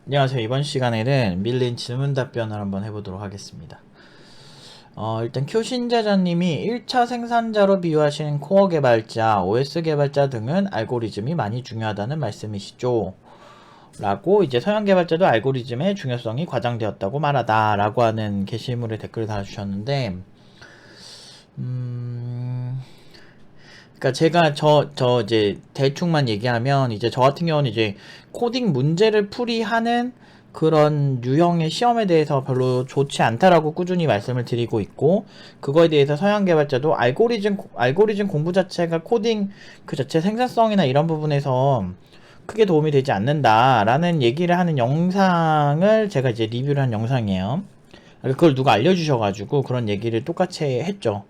안녕하세요. 이번 시간에는 밀린 질문 답변을 한번 해보도록 하겠습니다. 일단 큐신제자님이 1차 생산자로 비유하시는 코어 개발자, OS 개발자 등은 알고리즘이 많이 중요하다는 말씀이시죠? 라고 이제 서양 개발자도 알고리즘의 중요성이 과장되었다고 말하다 라고 하는 게시물에 댓글을 달아주셨는데 그러니까 제가 이제 대충만 얘기하면 이제 저 같은 경우는 이제 코딩 문제를 풀이하는 그런 유형의 시험에 대해서 별로 좋지 않다라고 꾸준히 말씀을 드리고 있고, 그거에 대해서 서양 개발자도 알고리즘 공부 자체가 코딩 그 자체 생산성이나 이런 부분에서 크게 도움이 되지 않는다라는 얘기를 하는 영상을 제가 이제 리뷰를 한 영상이에요. 그걸 누가 알려주셔가지고 그런 얘기를 똑같이 했죠.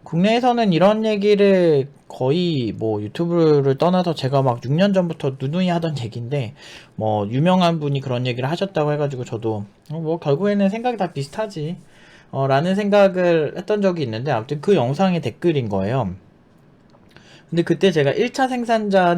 국내에서는 이런 얘기를 거의 뭐 유튜브를 떠나서 제가 막 6년 전부터 누누이 하던 얘기인데, 뭐 유명한 분이 그런 얘기를 하셨다고 해가지고 저도 뭐 결국에는 생각이 다 비슷하지 라는 생각을 했던 적이 있는데, 아무튼 그 영상의 댓글인 거예요. 근데 그때 제가 1차 생산자,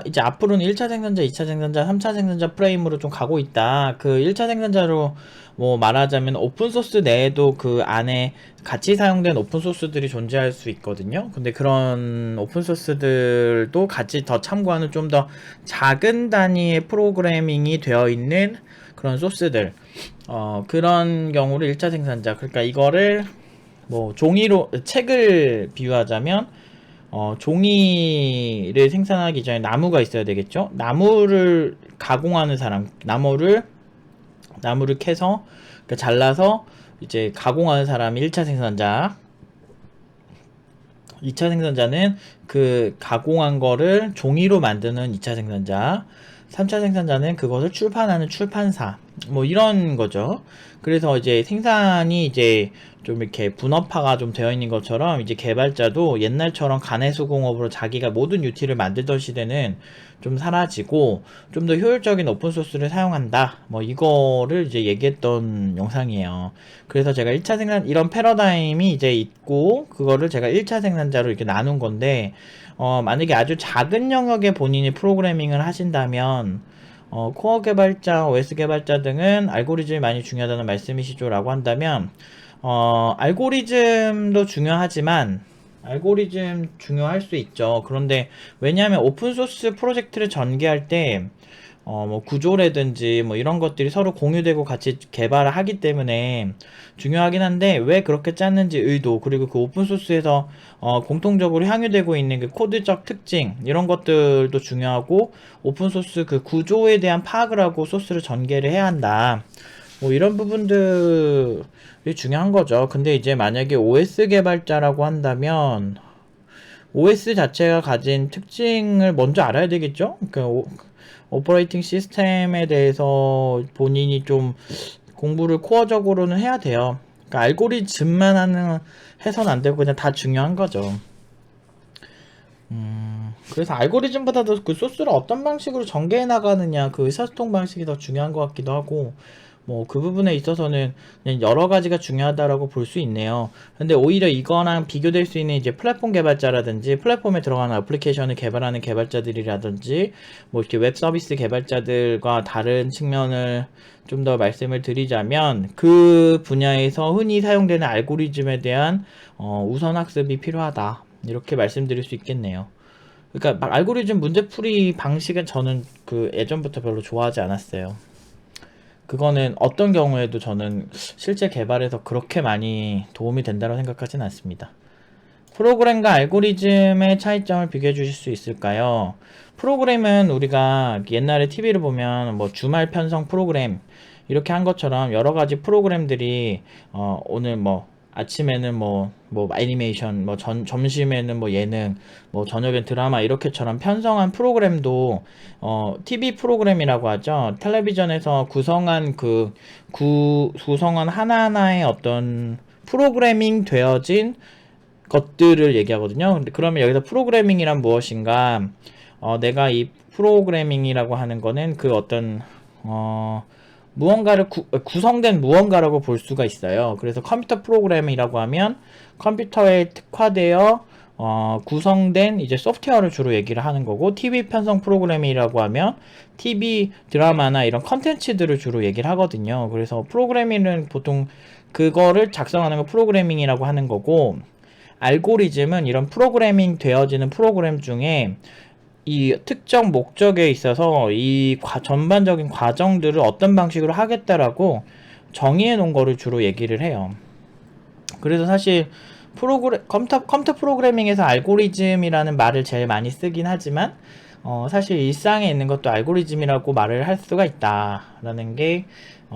이제 앞으로는 1차 생산자, 2차 생산자, 3차 생산자 프레임으로 좀 가고 있다. 그 1차 생산자로 뭐 말하자면 오픈소스 내에도 그 안에 같이 사용된 오픈소스들이 존재할 수 있거든요. 근데 그런 오픈소스들도 같이 더 참고하는 좀 더 작은 단위의 프로그래밍이 되어 있는 그런 소스들. 그런 경우를 1차 생산자. 그러니까 이거를 뭐 종이로, 책을 비유하자면 종이를 생산하기 전에 나무가 있어야 되겠죠. 나무를 가공하는 사람, 나무를 캐서 그러니까 잘라서 이제 가공하는 사람이 1차 생산자. 2차 생산자는 그 가공한 거를 종이로 만드는 2차 생산자. 3차 생산자는 그것을 출판하는 출판사. 뭐 이런 거죠. 그래서 이제 생산이 이제 좀 이렇게 분업화가 좀 되어 있는 것처럼, 이제 개발자도 옛날처럼 가내수공업으로 자기가 모든 유티를 만들던 시대는 좀 사라지고 좀 더 효율적인 오픈소스를 사용한다. 뭐 이거를 이제 얘기했던 영상이에요. 그래서 제가 1차 생산, 이런 패러다임이 이제 있고, 그거를 제가 1차 생산자로 이렇게 나눈 건데, 만약에 아주 작은 영역에 본인이 프로그래밍을 하신다면, 코어 개발자, OS 개발자 등은 알고리즘이 많이 중요하다는 말씀이시죠? 라고 한다면, 알고리즘도 중요하지만, 알고리즘 중요할 수 있죠. 그런데, 왜냐하면 오픈소스 프로젝트를 전개할 때, 뭐 구조라든지 뭐 이런 것들이 서로 공유되고 같이 개발을 하기 때문에 중요하긴 한데, 왜 그렇게 짰는지 의도, 그리고 그 오픈소스에서 공통적으로 향유되고 있는 그 코드적 특징, 이런 것들도 중요하고, 오픈소스 그 구조에 대한 파악을 하고 소스를 전개를 해야 한다. 뭐 이런 부분들이 중요한 거죠. 근데 이제 만약에 OS 개발자라고 한다면 OS 자체가 가진 특징을 먼저 알아야 되겠죠? 그 오퍼레이팅 시스템에 대해서 본인이 좀 공부를 코어적으로는 해야 돼요. 그러니까 알고리즘만 해서는 안 되고 그냥 다 중요한 거죠. 그래서 알고리즘보다도 그 소스를 어떤 방식으로 전개해 나가느냐, 그 의사소통 방식이 더 중요한 것 같기도 하고, 뭐 그 부분에 있어서는 그냥 여러 가지가 중요하다라고 볼 수 있네요. 근데 오히려 이거랑 비교될 수 있는 이제 플랫폼 개발자라든지 플랫폼에 들어가는 애플리케이션을 개발하는 개발자들이라든지 뭐 이렇게 웹 서비스 개발자들과 다른 측면을 좀 더 말씀을 드리자면, 그 분야에서 흔히 사용되는 알고리즘에 대한 우선 학습이 필요하다, 이렇게 말씀드릴 수 있겠네요. 그러니까 막 알고리즘 문제풀이 방식은 저는 그 예전부터 별로 좋아하지 않았어요. 그거는 어떤 경우에도 저는 실제 개발에서 그렇게 많이 도움이 된다고 생각하진 않습니다. 프로그램과 알고리즘의 차이점을 비교해 주실 수 있을까요? 프로그램은 우리가 옛날에 TV를 보면 뭐 주말 편성 프로그램 이렇게 한 것처럼 여러 가지 프로그램들이 오늘 뭐 아침에는 뭐 애니메이션, 뭐 점심에는 뭐 예능, 뭐 저녁엔 드라마 이렇게처럼 편성한 프로그램도 TV 프로그램이라고 하죠. 텔레비전에서 구성한 구성한 하나하나의 어떤 프로그래밍 되어진 것들을 얘기하거든요. 근데 그러면 여기서 프로그래밍이란 무엇인가? 내가 이 프로그래밍이라고 하는 거는 그 어떤 무언가를 구성된 무언가라고 볼 수가 있어요. 그래서 컴퓨터 프로그램이라고 하면 컴퓨터에 특화되어 구성된 이제 소프트웨어를 주로 얘기를 하는 거고, TV 편성 프로그래밍이라고 하면 TV 드라마나 이런 컨텐츠들을 주로 얘기를 하거든요. 그래서 프로그래밍은 보통 그거를 작성하는 거 프로그래밍이라고 하는 거고, 알고리즘은 이런 프로그래밍 되어지는 프로그램 중에 이 특정 목적에 있어서 이 전반적인 과정들을 어떤 방식으로 하겠다라고 정의해 놓은 거를 주로 얘기를 해요. 그래서 사실 컴퓨터 프로그래밍에서 알고리즘이라는 말을 제일 많이 쓰긴 하지만, 사실 일상에 있는 것도 알고리즘이라고 말을 할 수가 있다라는 게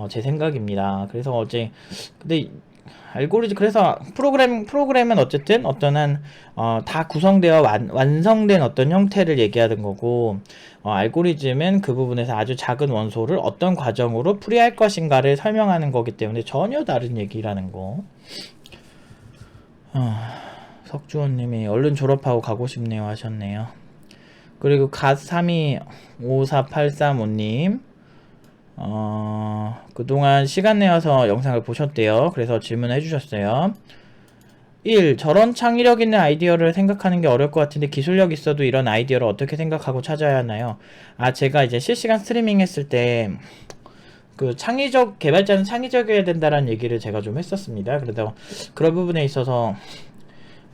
제 생각입니다. 그래서 근데 그래서 프로그램은 어쨌든 어떤 다 구성되어 완성된 어떤 형태를 얘기하는 거고, 알고리즘은 그 부분에서 아주 작은 원소를 어떤 과정으로 풀이할 것인가를 설명하는 거기 때문에 전혀 다른 얘기라는 거. 석주원님이 얼른 졸업하고 가고 싶네요 하셨네요. 그리고 갓32 54835님, 그동안 시간 내어서 영상을 보셨대요. 그래서 질문해 주셨어요. 1. 저런 창의력 있는 아이디어를 생각하는 게 어려울 것 같은데 기술력 있어도 이런 아이디어를 어떻게 생각하고 찾아야 하나요? 제가 이제 실시간 스트리밍 했을 때 그 개발자는 창의적이어야 된다라는 얘기를 제가 좀 했었습니다. 그래서 그런 부분에 있어서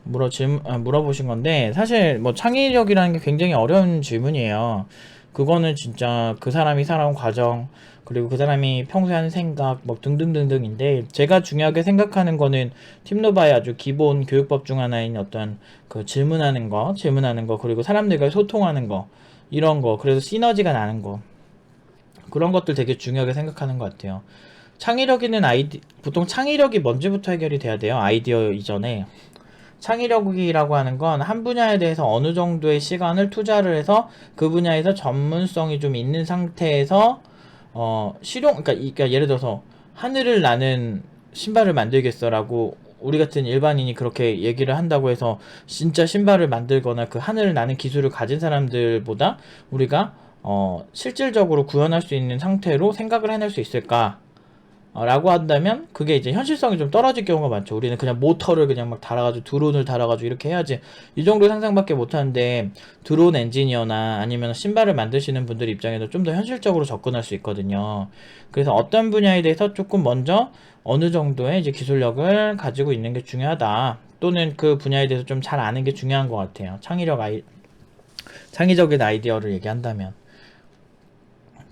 물어보신 건데, 사실 뭐 창의력이라는 게 굉장히 어려운 질문이에요. 그거는 진짜 그 사람이 살아온 과정, 그리고 그 사람이 평소에 하는 생각, 뭐 등등등등인데, 제가 중요하게 생각하는 거는 팀노바의 아주 기본 교육법 중 하나인 어떤 그 질문하는 거, 그리고 사람들과 소통하는 거, 이런 거, 그래서 시너지가 나는 거, 그런 것들 되게 중요하게 생각하는 것 같아요. 보통 창의력이 뭔지부터 해결이 돼야 돼요. 아이디어 이전에. 창의력이라고 하는 건 한 분야에 대해서 어느 정도의 시간을 투자를 해서 그 분야에서 전문성이 좀 있는 상태에서 그러니까 예를 들어서 하늘을 나는 신발을 만들겠어라고 우리 같은 일반인이 그렇게 얘기를 한다고 해서 진짜 신발을 만들거나 그 하늘을 나는 기술을 가진 사람들보다 우리가 실질적으로 구현할 수 있는 상태로 생각을 해낼 수 있을까? 라고 한다면 그게 이제 현실성이 좀 떨어질 경우가 많죠. 우리는 그냥 모터를 그냥 막 달아가지고 드론을 달아가지고 이렇게 해야지 이 정도 상상밖에 못하는데, 드론 엔지니어나 아니면 신발을 만드시는 분들 입장에서 좀 더 현실적으로 접근할 수 있거든요. 그래서 어떤 분야에 대해서 조금 먼저 어느 정도의 이제 기술력을 가지고 있는 게 중요하다, 또는 그 분야에 대해서 좀 잘 아는 게 중요한 것 같아요. 창의적인 아이디어를 얘기한다면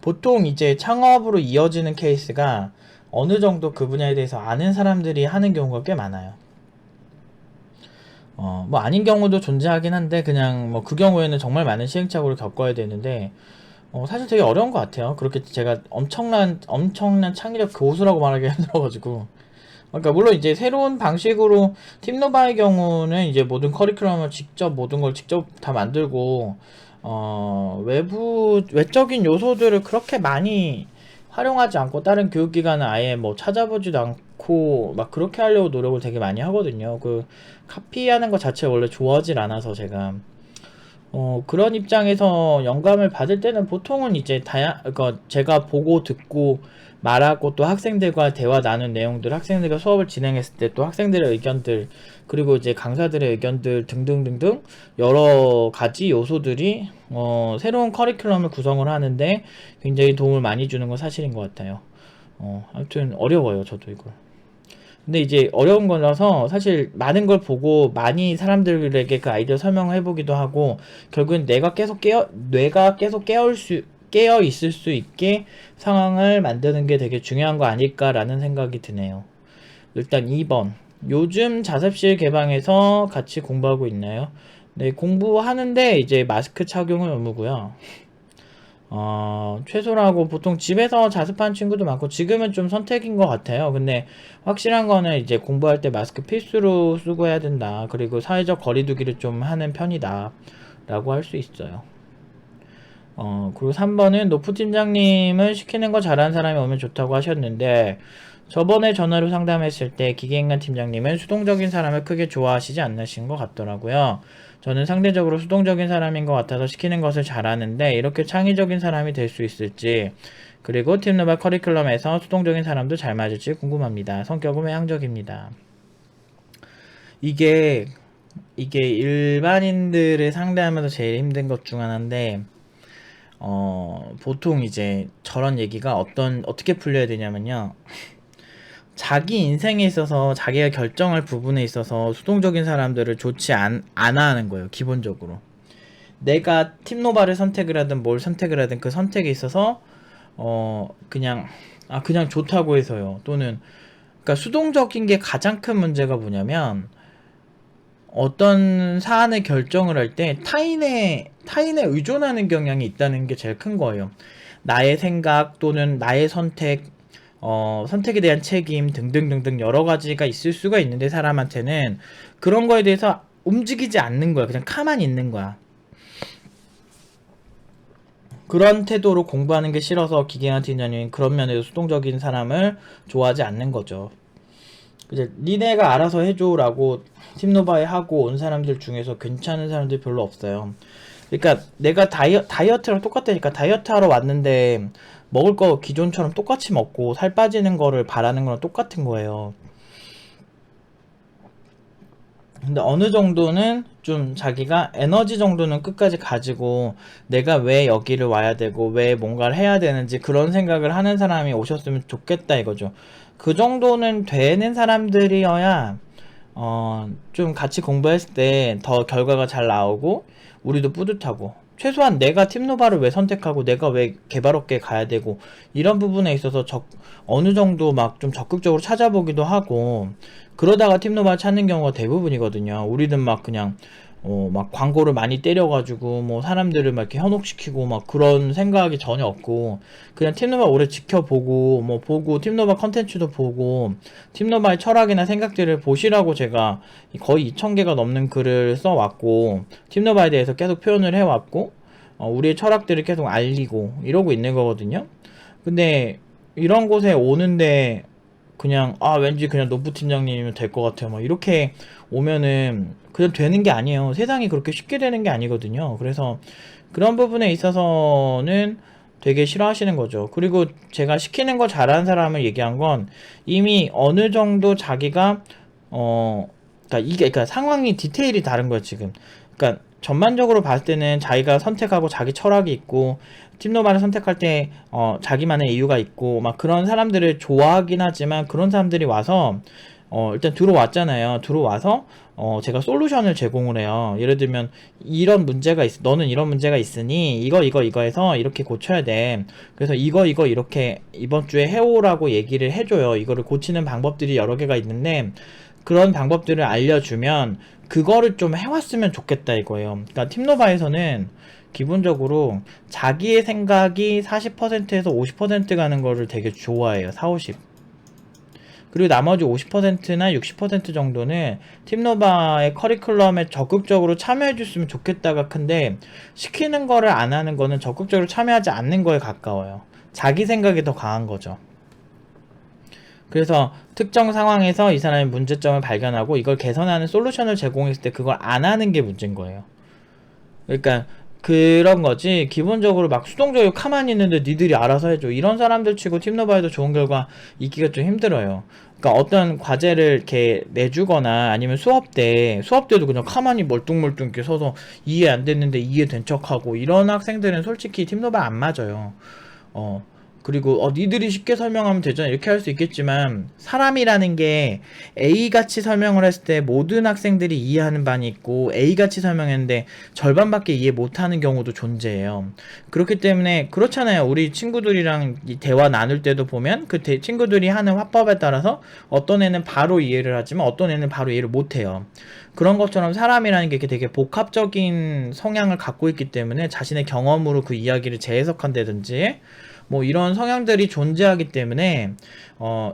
보통 이제 창업으로 이어지는 케이스가 어느 정도 그 분야에 대해서 아는 사람들이 하는 경우가 꽤 많아요. 뭐 아닌 경우도 존재하긴 한데, 그냥 뭐 그 경우에는 정말 많은 시행착오를 겪어야 되는데, 사실 되게 어려운 것 같아요. 그렇게 제가 엄청난 창의력 고수라고 말하기 힘들어가지고. 그러니까 물론 이제 새로운 방식으로 팀노바의 경우는 이제 모든 커리큘럼을 모든 걸 직접 다 만들고, 외적인 요소들을 그렇게 많이 활용하지 않고, 다른 교육기관은 아예 뭐 찾아보지도 않고 막 그렇게 하려고 노력을 되게 많이 하거든요. 그 카피하는 것 자체 원래 좋아하질 않아서 제가 그런 입장에서 영감을 받을 때는 보통은 이제 그러니까 제가 보고 듣고 말하고 또 학생들과 대화 나눈 내용들, 학생들과 수업을 진행했을 때 또 학생들의 의견들, 그리고 이제 강사들의 의견들 등등등등 여러 가지 요소들이 새로운 커리큘럼을 구성을 하는데 굉장히 도움을 많이 주는 건 사실인 것 같아요. 아무튼 어려워요, 저도 이걸. 근데 이제 어려운 거라서 사실 많은 걸 보고 많이 사람들에게 그 아이디어 설명을 해보기도 하고, 결국엔 뇌가 계속 깨어 있을 수 있게 상황을 만드는 게 되게 중요한 거 아닐까라는 생각이 드네요. 일단 2번. 요즘 자습실 개방해서 같이 공부하고 있나요? 네, 공부하는데 이제 마스크 착용은 의무고요. 최소라고 보통 집에서 자습하는 친구도 많고, 지금은 좀 선택인 것 같아요. 근데 확실한 거는 이제 공부할 때 마스크 필수로 쓰고 해야 된다. 그리고 사회적 거리두기를 좀 하는 편이다. 라고 할 수 있어요. 그리고 3번은 노프 팀장님은 시키는 거 잘하는 사람이 오면 좋다고 하셨는데, 저번에 전화로 상담했을 때 기계인간 팀장님은 수동적인 사람을 크게 좋아하시지 않으신 것 같더라고요. 저는 상대적으로 수동적인 사람인 것 같아서 시키는 것을 잘하는데 이렇게 창의적인 사람이 될 수 있을지, 그리고 팀노바 커리큘럼에서 수동적인 사람도 잘 맞을지 궁금합니다. 성격은 외향적입니다. 이게 이게 일반인들을 상대하면서 제일 힘든 것 중 하나인데, 보통 이제 저런 얘기가 어떻게 풀려야 되냐면요. 자기 인생에 있어서 자기가 결정할 부분에 있어서 수동적인 사람들을 좋지 않아 하는 거예요, 기본적으로. 내가 팀노바를 선택을 하든 뭘 선택을 하든 그 선택에 있어서, 그냥 좋다고 해서요. 또는, 그러니까 수동적인 게 가장 큰 문제가 뭐냐면, 어떤 사안의 결정을 할 때 타인에 의존하는 경향이 있다는 게 제일 큰 거예요. 나의 생각 또는 나의 선택, 선택에 대한 책임 등등등등 여러 가지가 있을 수가 있는데 사람한테는 그런 거에 대해서 움직이지 않는 거야. 그냥 가만히 있는 거야. 그런 태도로 공부하는 게 싫어서 기계나 팀장님 그런 면에서 수동적인 사람을 좋아하지 않는 거죠. 이제 니네가 알아서 해줘라고 팀노바에 하고 온 사람들 중에서 괜찮은 사람들이 별로 없어요. 그러니까 내가 다이어트랑 똑같다니까. 다이어트 하러 왔는데 먹을 거 기존처럼 똑같이 먹고 살 빠지는 거를 바라는 거랑 똑같은 거예요. 근데 어느 정도는 좀 자기가 에너지 정도는 끝까지 가지고 내가 왜 여기를 와야 되고 왜 뭔가를 해야 되는지 그런 생각을 하는 사람이 오셨으면 좋겠다 이거죠. 그 정도는 되는 사람들이어야 좀 같이 공부했을 때 더 결과가 잘 나오고 우리도 뿌듯하고, 최소한 내가 팀노바를 왜 선택하고 내가 왜 개발업계에 가야 되고 이런 부분에 있어서 어느 정도 막 좀 적극적으로 찾아보기도 하고 그러다가 팀노바를 찾는 경우가 대부분이거든요. 우리는 막 그냥 막 광고를 많이 때려가지고 뭐 사람들을 막 이렇게 현혹시키고 막 그런 생각이 전혀 없고 그냥 팀노바 오래 지켜보고 뭐 보고 팀노바 컨텐츠도 보고 팀노바의 철학이나 생각들을 보시라고 제가 거의 2,000개가 넘는 글을 써왔고 팀노바에 대해서 계속 표현을 해왔고 우리의 철학들을 계속 알리고 이러고 있는 거거든요. 근데 이런 곳에 오는데 그냥 왠지 그냥 노부 팀장님이면 될 것 같아요 막 이렇게 오면은 그냥 되는 게 아니에요. 세상이 그렇게 쉽게 되는 게 아니거든요. 그래서 그런 부분에 있어서는 되게 싫어하시는 거죠. 그리고 제가 시키는 거 잘하는 사람을 얘기한 건 이미 어느 정도 자기가 그러니까 상황이 디테일이 다른 거예요 지금. 그러니까 전반적으로 봤을 때는 자기가 선택하고 자기 철학이 있고 팀노바를 선택할 때 자기만의 이유가 있고 막 그런 사람들을 좋아하긴 하지만 그런 사람들이 와서 일단 들어왔잖아요. 들어와서 제가 솔루션을 제공을 해요. 예를 들면 이런 문제가 너는 이런 문제가 있으니 이거 해서 이렇게 고쳐야 돼. 그래서 이거 이렇게 이번 주에 해오라고 얘기를 해줘요. 이거를 고치는 방법들이 여러 개가 있는데 그런 방법들을 알려주면 그거를 좀 해왔으면 좋겠다 이거예요. 그러니까 팀노바에서는 기본적으로 자기의 생각이 40%에서 50% 가는 거를 되게 좋아해요. 4, 50. 그리고 나머지 50%나 60% 정도는 팀노바의 커리큘럼에 적극적으로 참여해줬으면 좋겠다가 큰데 시키는 거를 안 하는 거는 적극적으로 참여하지 않는 거에 가까워요. 자기 생각이 더 강한 거죠. 그래서 특정 상황에서 이 사람이 문제점을 발견하고 이걸 개선하는 솔루션을 제공했을 때 그걸 안 하는 게 문제인 거예요. 그러니까 그런 거지 기본적으로 막 수동적으로 가만히 있는데 니들이 알아서 해줘 이런 사람들 치고 팀노바에도 좋은 결과 있기가 좀 힘들어요. 그러니까 어떤 과제를 이렇게 내주거나 아니면 수업 때도 그냥 가만히 멀뚱멀뚱 이렇게 서서 이해 안 됐는데 이해된 척하고 이런 학생들은 솔직히 팀노바 안 맞아요. 어 그리고 니들이 쉽게 설명하면 되잖아 이렇게 할 수 있겠지만 사람이라는 게 A같이 설명을 했을 때 모든 학생들이 이해하는 반이 있고 A같이 설명했는데 절반밖에 이해 못하는 경우도 존재해요. 그렇기 때문에 그렇잖아요. 우리 친구들이랑 대화 나눌 때도 보면 그 친구들이 하는 화법에 따라서 어떤 애는 바로 이해를 하지만 어떤 애는 바로 이해를 못해요. 그런 것처럼 사람이라는 게 되게 복합적인 성향을 갖고 있기 때문에 자신의 경험으로 그 이야기를 재해석한다든지 뭐 이런 성향들이 존재하기 때문에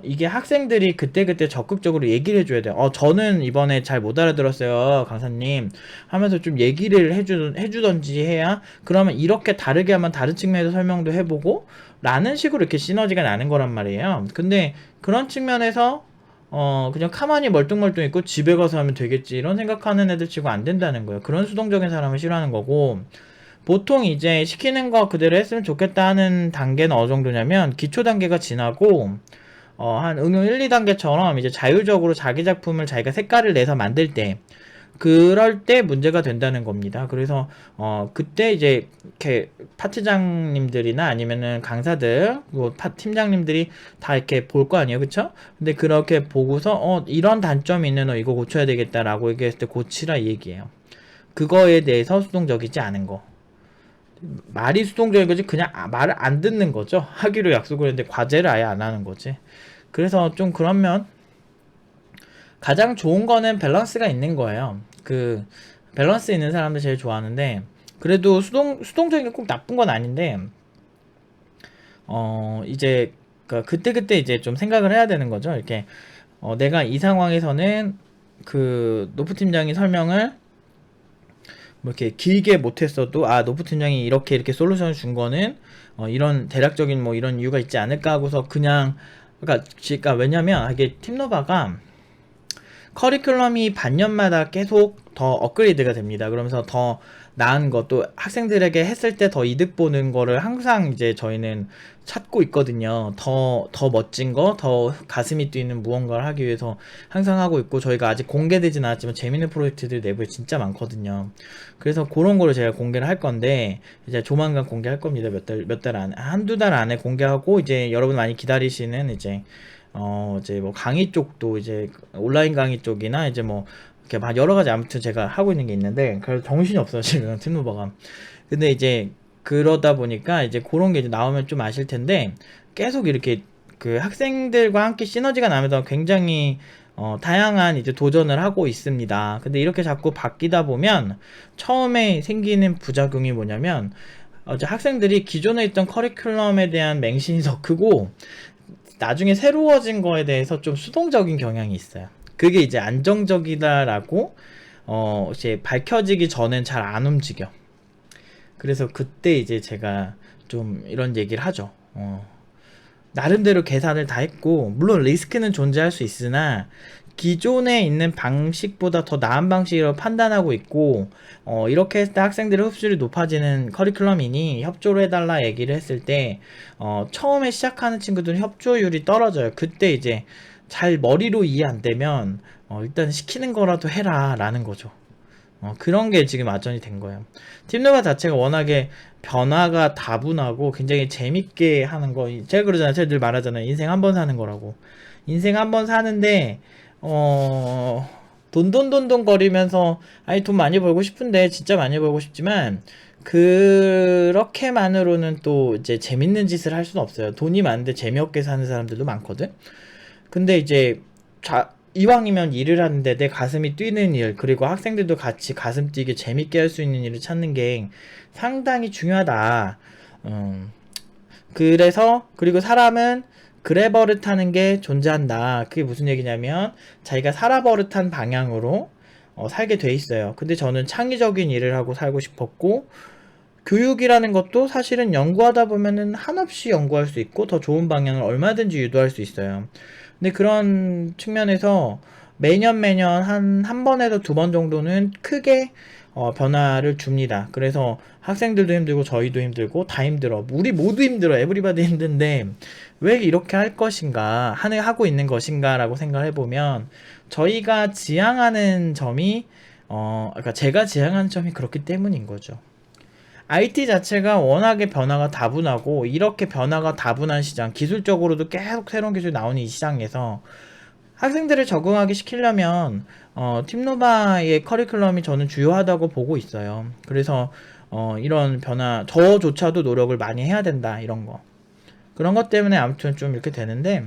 이게 학생들이 그때그때 적극적으로 얘기를 해줘야 돼요. 저는 이번에 잘 못 알아들었어요 강사님 하면서 좀 얘기를 해주던지 해야 그러면 이렇게 다르게 하면 다른 측면에서 설명도 해보고 라는 식으로 이렇게 시너지가 나는 거란 말이에요. 근데 그런 측면에서 그냥 가만히 멀뚱멀뚱 있고 집에 가서 하면 되겠지 이런 생각하는 애들 치고 안 된다는 거예요. 그런 수동적인 사람을 싫어하는 거고, 보통 이제 시키는 거 그대로 했으면 좋겠다 하는 단계는 어느 정도냐면 기초 단계가 지나고 한 응용 1, 2단계처럼 이제 자율적으로 자기 작품을 자기가 색깔을 내서 만들 때 그럴 때 문제가 된다는 겁니다. 그래서 그때 이제 이렇게 파트장님들이나 아니면은 강사들, 뭐 팀장님들이 다 이렇게 볼 거 아니에요, 그쵸? 근데 그렇게 보고서 이런 단점이 있네, 너 이거 고쳐야 되겠다라고 얘기했을 때 고치라 이 얘기예요. 그거에 대해서 수동적이지 않은 거. 말이 수동적인 거지 그냥 말을 안 듣는 거죠. 하기로 약속을 했는데 과제를 아예 안 하는 거지. 그래서 좀 그러면 가장 좋은 거는 밸런스가 있는 거예요. 그 밸런스 있는 사람들 제일 좋아하는데, 그래도 수동적인 게 꼭 나쁜 건 아닌데 이제 그때그때 이제 좀 생각을 해야 되는 거죠. 이렇게 내가 이 상황에서는 그 노프 팀장이 설명을 뭐 이렇게 길게 못했어도 노프 팀장이 이렇게 솔루션을 준 거는 이런 대략적인 뭐 이런 이유가 있지 않을까 하고서 그냥 그러니까 왜냐면 이게 팀노바가 커리큘럼이 반년마다 계속 더 업그레이드가 됩니다. 그러면서 더 나은 것도 학생들에게 했을 때 더 이득 보는 거를 항상 이제 저희는 찾고 있거든요. 더 멋진 거, 더 가슴이 뛰는 무언가를 하기 위해서 항상 하고 있고, 저희가 아직 공개되진 않았지만 재밌는 프로젝트들 내부에 진짜 많거든요. 그래서 그런 거를 제가 공개를 할 건데, 이제 조만간 공개할 겁니다. 몇 달 안에, 한두 달 안에 공개하고, 이제 여러분 많이 기다리시는 이제 뭐 강의 쪽도 이제 온라인 강의 쪽이나 이제 뭐 이렇게 막 여러 가지 아무튼 제가 하고 있는 게 있는데, 그래서 정신이 없어요 지금 팀노버가. 근데 이제 그러다 보니까 이제 그런 게 이제 나오면 좀 아실 텐데, 계속 이렇게 그 학생들과 함께 시너지가 나면서 굉장히 다양한 이제 도전을 하고 있습니다. 근데 이렇게 자꾸 바뀌다 보면 처음에 생기는 부작용이 뭐냐면, 이제 학생들이 기존에 있던 커리큘럼에 대한 맹신이 더 크고, 나중에 새로워진 거에 대해서 좀 수동적인 경향이 있어요. 그게 이제 안정적이다라고 이제 밝혀지기 전엔 잘 안 움직여. 그래서 그때 이제 제가 좀 이런 얘기를 하죠. 나름대로 계산을 다 했고, 물론 리스크는 존재할 수 있으나 기존에 있는 방식보다 더 나은 방식으로 판단하고 있고, 이렇게 했을 때 학생들의 흡수율이 높아지는 커리큘럼이니 협조를 해달라 얘기를 했을 때 처음에 시작하는 친구들은 협조율이 떨어져요. 그때 이제 잘 머리로 이해 안 되면 일단 시키는 거라도 해라 라는 거죠. 그런 게 지금 아전이 된 거예요. 팀노바 자체가 워낙에 변화가 다분하고 굉장히 재밌게 하는 거, 제가 그러잖아요. 제가 늘 말하잖아요. 인생 한 번 사는 거라고. 인생 한 번 사는데 돈돈돈돈 거리면서 아니 돈 많이 벌고 싶은데 진짜 많이 벌고 싶지만 그렇게만으로는 또 이제 재밌는 짓을 할 수는 없어요. 돈이 많은데 재미없게 사는 사람들도 많거든. 근데 이제 이왕이면 일을 하는데 내 가슴이 뛰는 일, 그리고 학생들도 같이 가슴 뛰게 재밌게 할 수 있는 일을 찾는 게 상당히 중요하다. 그리고 사람은 그래 버릇하는 게 존재한다. 그게 무슨 얘기냐면 자기가 살아 버릇한 방향으로 살게 돼 있어요. 근데 저는 창의적인 일을 하고 살고 싶었고, 교육이라는 것도 사실은 연구하다 보면은 한없이 연구할 수 있고 더 좋은 방향을 얼마든지 유도할 수 있어요. 근데 그런 측면에서 매년 한 번에서 두 번 정도는 크게 변화를 줍니다. 그래서 학생들도 힘들고 저희도 힘들고 다 힘들어. 우리 모두 힘들어. 에브리바디 힘든데 왜 이렇게 할 것인가, 하고 있는 것인가 라고 생각을 해보면, 저희가 지향하는 점이 그러니까 제가 지향하는 점이 그렇기 때문인 거죠. IT 자체가 워낙에 변화가 다분하고, 이렇게 변화가 다분한 시장, 기술적으로도 계속 새로운 기술이 나오는 이 시장에서 학생들을 적응하게 시키려면 팀노바의 커리큘럼이 저는 주요하다고 보고 있어요. 그래서 이런 변화, 저조차도 노력을 많이 해야 된다, 이런 거. 그런 것 때문에 아무튼 좀 이렇게 되는데,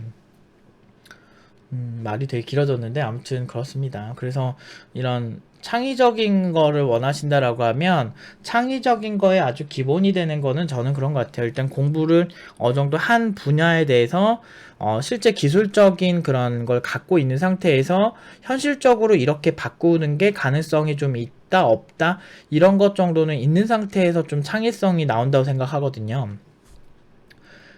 말이 되게 길어졌는데 아무튼 그렇습니다. 그래서 이런 창의적인 거를 원하신다라고 하면, 창의적인 거에 아주 기본이 되는 거는 저는 그런 것 같아요. 일단 공부를 어느 정도 한 분야에 대해서 실제 기술적인 그런 걸 갖고 있는 상태에서 현실적으로 이렇게 바꾸는 게 가능성이 좀 있다 없다 이런 것 정도는 있는 상태에서 좀 창의성이 나온다고 생각하거든요.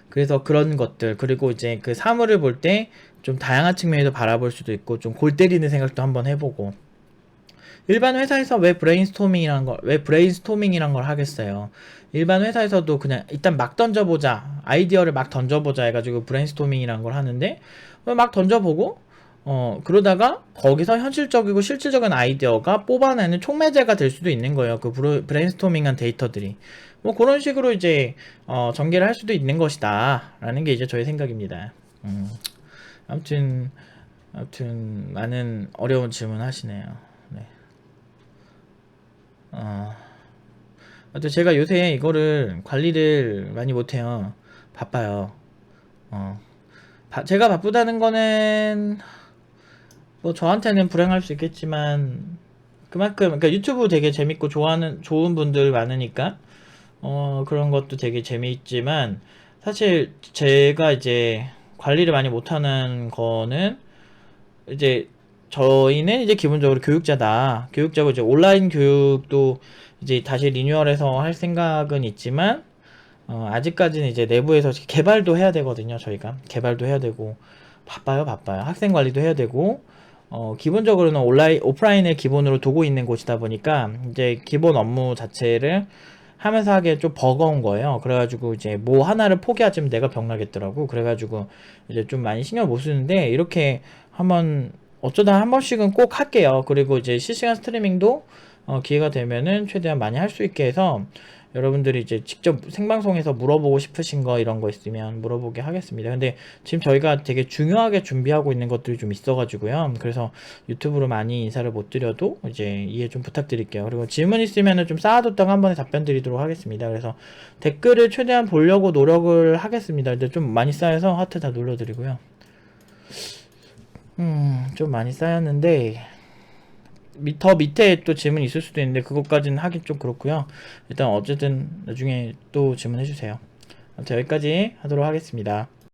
그래서 그런 것들, 그리고 이제 그 사물을 볼 때 좀 다양한 측면에서 바라볼 수도 있고, 좀 골 때리는 생각도 한번 해보고. 일반 회사에서 왜 브레인스토밍이란 걸 하겠어요? 일반 회사에서도 그냥 일단 막 던져보자, 아이디어를 막 던져보자 해가지고 브레인스토밍이란 걸 하는데, 막 던져보고 그러다가 거기서 현실적이고 실질적인 아이디어가 뽑아내는 촉매제가 될 수도 있는 거예요. 그 브레인스토밍한 데이터들이. 뭐 그런 식으로 이제 전개를 할 수도 있는 것이다 라는 게 이제 저의 생각입니다. 아무튼 많은 어려운 질문 하시네요. 네. 또 제가 요새 이거를 관리를 많이 못해요. 바빠요. 제가 바쁘다는 거는 뭐 저한테는 불행할 수 있겠지만 그만큼 그러니까 유튜브 되게 재밌고 좋은 분들 많으니까 그런 것도 되게 재미있지만 사실 제가 이제 관리를 많이 못하는 거는 이제 저희는 이제 기본적으로 교육자고 이제 온라인 교육도 이제 다시 리뉴얼해서 할 생각은 있지만 아직까지는 이제 내부에서 개발도 해야 되거든요. 저희가 개발도 해야 되고 바빠요. 학생 관리도 해야 되고 기본적으로는 오프라인을 기본으로 두고 있는 곳이다 보니까 이제 기본 업무 자체를 하면서 하기에 좀 버거운 거예요. 그래가지고 이제 뭐 하나를 포기하자면 내가 병나겠더라고. 그래가지고 이제 좀 많이 신경 못 쓰는데 이렇게 한번 어쩌다 한 번씩은 꼭 할게요. 그리고 이제 실시간 스트리밍도 기회가 되면은 최대한 많이 할 수 있게 해서 여러분들이 이제 직접 생방송에서 물어보고 싶으신 거 이런 거 있으면 물어보게 하겠습니다. 근데 지금 저희가 되게 중요하게 준비하고 있는 것들이 좀 있어가지고요. 그래서 유튜브로 많이 인사를 못 드려도 이제 이해 좀 부탁드릴게요. 그리고 질문 있으면은 좀 쌓아뒀다가 한 번에 답변 드리도록 하겠습니다. 그래서 댓글을 최대한 보려고 노력을 하겠습니다. 근데 좀 많이 쌓여서 하트 다 눌러드리고요. 좀 많이 쌓였는데 더 밑에 또 질문이 있을 수도 있는데 그것까지는 하긴 좀 그렇고요. 일단 어쨌든 나중에 또 질문해 주세요. 아무튼 여기까지 하도록 하겠습니다.